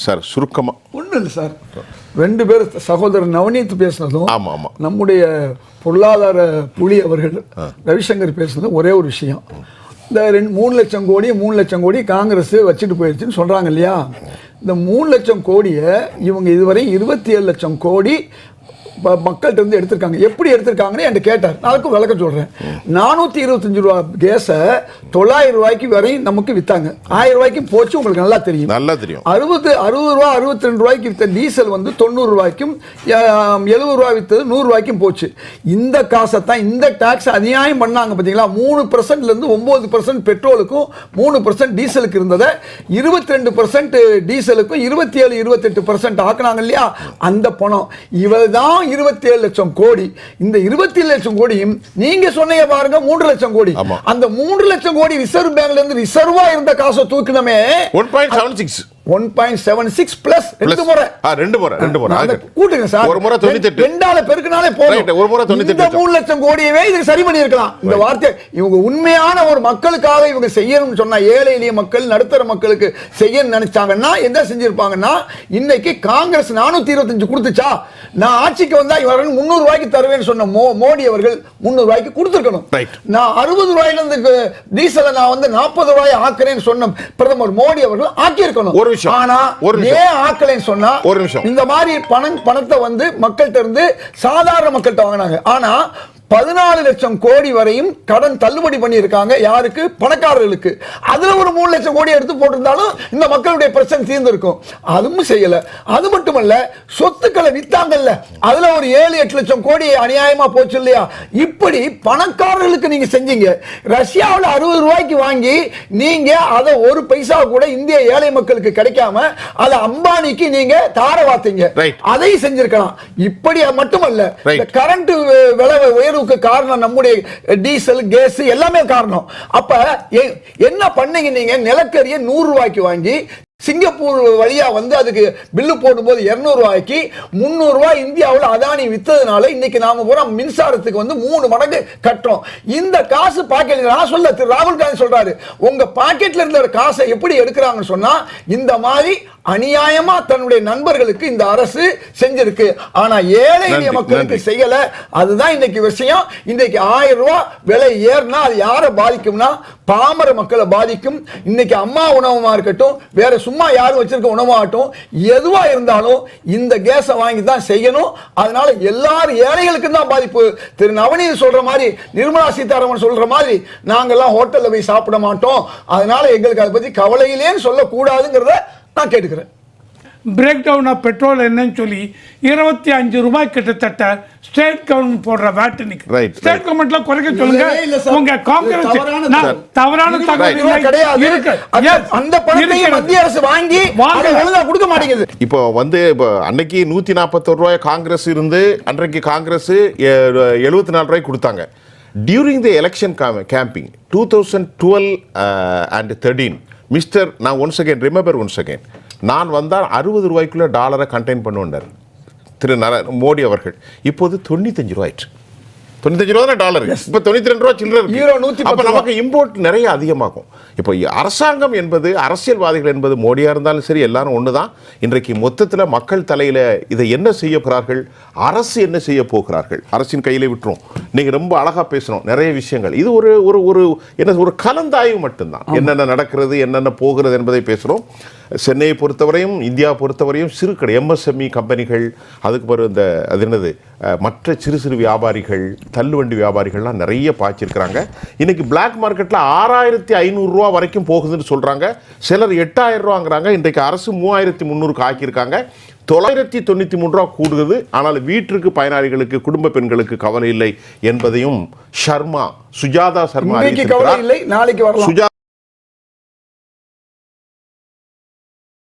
Sir சுருக்கமா ஒன்றும் இல்லை சார், 2 பேர் சகோதரர் நவநீத் பேசுனதும் ஆமா ஆமா நம்முடைய பொருளாதார புலி அவர்கள் ரவிசங்கர் பேசுனதும் ஒரே ஒரு விஷயம். இந்த 3 லட்சம் கோடி 3 லட்சம் கோடி காங்கிரஸ் வச்சுட்டு போயிடுச்சுன்னு சொல்றாங்க இல்லையா. இந்த 3 லட்சம் கோடியை இவங்க இதுவரை 27 லட்சம் கோடி மக்கள்கிட்ட இருந்து எடுத்திருக்காங்க. எப்படி எடுத்திருக்காங்கன்னு என்கிட்ட கேட்டார். நான் அதுக்கு விளக்கம் சொல்றேன். 425 ரூபா கேஸை 900 ரூபாய்க்கு வரை நமக்கு வித்தாங்க. 1000 ரூபாய்க்கு போச்சு, உங்களுக்கு நல்லா தெரியும். 60 ரூபா 62 ரூபாய்க்கு வித்த டீசல் வந்து 90 ரூபாய்க்கும் 70 ரூபாய் வித்தது 100 ரூபாய்க்கும் போச்சு. இந்த காசை தான் இந்த டாக்ஸ் அநியாயம் பண்ணாங்க பார்த்தீங்களா. 3% இருந்து 9% பெட்ரோலுக்கும் 3% டீசலுக்கு இருந்ததை 22% டீசலுக்கும் 27-28% ஆக்குனாங்க இல்லையா. அந்த பணம் இவதான் 27 லட்சம் கோடி. இந்த 27 லட்சம் கோடியும் நீங்க சொன்னீங்க பாருங்க 3 லட்சம் கோடி. அந்த 3 லட்சம் கோடி ரிசர்வ் பேங்க்ல இருந்து ரிசர்வா இருந்த காசை தூக்கினமே 1.76 பிளஸ் 2 முறை கூட்டுங்க சார். ஒரு முறை 98, 2ஆல பெருக்கினாலே போதும். ஒரு முறை 98. இந்த 3 லட்சம் கோடியவே இது சரி பண்ணி இருக்கலாம். இந்த வார்த்தை இவங்க உண்மையான ஒரு மக்களுக்காக இவங்க செய்யணும்னு சொன்னா, ஏழை எளிய மக்கள் நடுத்தர மக்களுக்கு செய்யணும்னு நினைச்சாங்கன்னா என்ன செஞ்சிருப்பாங்கன்னா, இன்னைக்கு காங்கிரஸ் 425 கொடுத்துச்சா, நான் ஆட்சிக்கு வந்தா இவர்கள் 300 ரூபாய்க்கு தருவேன்னு சொன்ன மோடி அவர்கள் 300 ரூபாய்க்கு கொடுத்துருக்கணும். நான் 60 ரூபாயில இருந்து டீசலை நான் வந்து 40 ரூபாய் ஆக்குறேன்னு சொன்ன பிரதமர் மோடி அவர்கள் ஆக்கி இருக்கணும். ஆனா ஏன் ஆக்கலைன்னு சொன்னா, இந்த மாதிரி பணத்தை வந்து மக்கள்கிட்ட இருந்து சாதாரண மக்கள்கிட்ட வாங்கினாங்க. ஆனா 14 லட்சம் கோடி வரையும் கடன் தள்ளுபடி பண்ணியிருக்காங்க. யாருக்கு? பணக்காரர்களுக்கு. அதுல ஒரு 3 லட்சம் கோடி எடுத்து போட்டிருந்தாலும் இந்த மக்களுடைய பிரச்சனை தீர்ந்திருக்கும். அதுவும் செய்யல. அது மட்டுமல்ல, சொத்துக்களை வித்தாங்கல்ல, அதுல ஒரு 7-8 லட்சம் கோடி அநியாயமா போச்சு இல்லையா. இப்படி பணக்காரர்களுக்கு நீங்க செஞ்சீங்க. ரஷ்யாவில் 60 ரூபாய்க்கு வாங்கி நீங்க அதை ஒரு பைசா கூட இந்திய ஏழை மக்களுக்கு கிடைக்காம அதை அம்பானிக்கு நீங்க தார வாத்தீங்க. அதை செஞ்சிருக்கலாம். இப்படி மட்டுமல்ல, கரண்ட் விலை உயர்வு காரணம் நம்முடைய டீசல் கேஸ் எல்லாமே காரணம். அப்ப என்ன பண்ணீங்க நீங்க? நிலக்கரியை 100 ரூபாய்க்கு வாங்கி சிங்கப்பூர் வழியா வந்து அதுக்கு பில்லு போடும்போது 200 ரூபாய்க்கு 300 ரூபாய் இந்தியாவில் அதானி வித்ததுனால இன்னைக்கு நாம பூரா மின்சாரத்துக்கு வந்து 3 மடங்கு கட்டுறோம். இந்த காசு பாக்கெட்ல நான் சொல்ல, திரு ராகுல் காந்தி சொல்றாரு, உங்க பாக்கெட்ல இருந்த காசை எப்படி எடுக்கிறாங்கன்னு சொன்னா, இந்த மாதிரி அநியாயமா தன்னுடைய நண்பர்களுக்கு இந்த அரசு செஞ்சிருக்கு. ஆனா ஏழை எளிய மக்களுக்கு செய்யல. அதுதான் இன்னைக்கு விஷயம். இன்னைக்கு 1000 ரூபாய் விலை ஏறினா அது யாரை பாதிக்கும்னா, பாமர மக்களை பாதிக்கும். இன்னைக்கு அம்மா உணவமா இருக்கட்டும், வேற சும்மா யாரும் வச்சிருக்க உணவாகட்டும், எதுவா இருந்தாலும் இந்த கேஸை வாங்கி தான் செய்யணும். அதனால எல்லாரும் ஏழைகளுக்கு தான் பாதிப்பு. திரு நவநீத் சொல்ற மாதிரி, நிர்மலா சீதாராமன் சொல்ற மாதிரி நாங்கெல்லாம் ஹோட்டல்ல போய் சாப்பிட மாட்டோம், அதனால எங்களுக்கு அதை பத்தி கவலையிலேன்னு சொல்லக்கூடாதுங்கிறத நான் கேட்டுக்கிறேன். பிரேக் டவுன் ஆஃப் பெட்ரோல் என்னன்னு சொல்லி 25 ரூபாய் கிட்டத்தட்ட ஸ்டேட் கவர்மெண்ட் போடுற வேட் நிக்குது. ஸ்டேட் கவர்மெண்ட்ல குறைக்க சொல்லுங்க. உங்க காங்கிரஸ் தவறான தகவல் கிடையாது. அந்த பணத்தை மத்திய அரசு வாங்கி ஒழுங்கா கொடுக்க மாட்டேங்குது. இப்போ வந்து அன்னைக்கு 141 ரூபாய் காங்கிரஸ் இருந்து அன்றைக்கு காங்கிரஸ் 74 ரூபாய் கொடுத்தாங்க. During the election camping 2012 and 13 mister, நான் ஒன்ஸ் அகேன் நான் வந்தால் 60 ரூபாய்க்குள்ள டாலரை கண்டெயின் பண்ணுவார் திரு மோடி அவர்கள். இப்போது 95 ரூபாய் 95 ரூபா டாலர். இப்போ 92 ரூபா சில்லறை. அப்போ நமக்கு இம்போர்ட் நிறைய அதிகமாகும். இப்போ அரசாங்கம் என்பது, அரசியல்வாதிகள் என்பது, மோடியா இருந்தாலும் சரி எல்லாரும் ஒண்ணுதான். இன்றைக்கு மொத்தத்தில் மக்கள் தலையில இதை என்ன செய்ய போகிறார்கள், அரசு என்ன செய்ய போகிறார்கள், அரசின் கையில விட்டுரும். நீங்க ரொம்ப அழகா பேசணும் நிறைய விஷயங்கள். இது ஒரு ஒரு ஒரு என்ன ஒரு கலந்தாய்வு மட்டும்தான். என்னென்ன நடக்கிறது, என்னென்ன போகிறது என்பதை பேசுகிறோம். சென்னையை பொறுத்தவரையும், இந்தியா பொறுத்தவரையும் சிறு கடை எம்எஸ்எம்இ கம்பெனிகள், அதுக்கு பிறகு இந்த அது என்னது மற்ற சிறு சிறு வியாபாரிகள், தள்ளுவண்டி வியாபாரிகள்லாம் நிறைய பாய்ச்சிருக்கிறாங்க. இன்னைக்கு பிளாக் மார்க்கெட்டில் 6500 ரூபா வரைக்கும் போகுதுன்னு சொல்கிறாங்க. சிலர் 8000 ரூபாங்கிறாங்க. இன்றைக்கு அரசு 3300 ஆக்கியிருக்காங்க. 993 ரூபா கூடுகிறது. ஆனால் வீட்டிற்கு பயனாளிகளுக்கு, குடும்ப பெண்களுக்கு கவலை இல்லை என்பதையும் சுஜாதா சர்மா நாளைக்கு வரலாம்.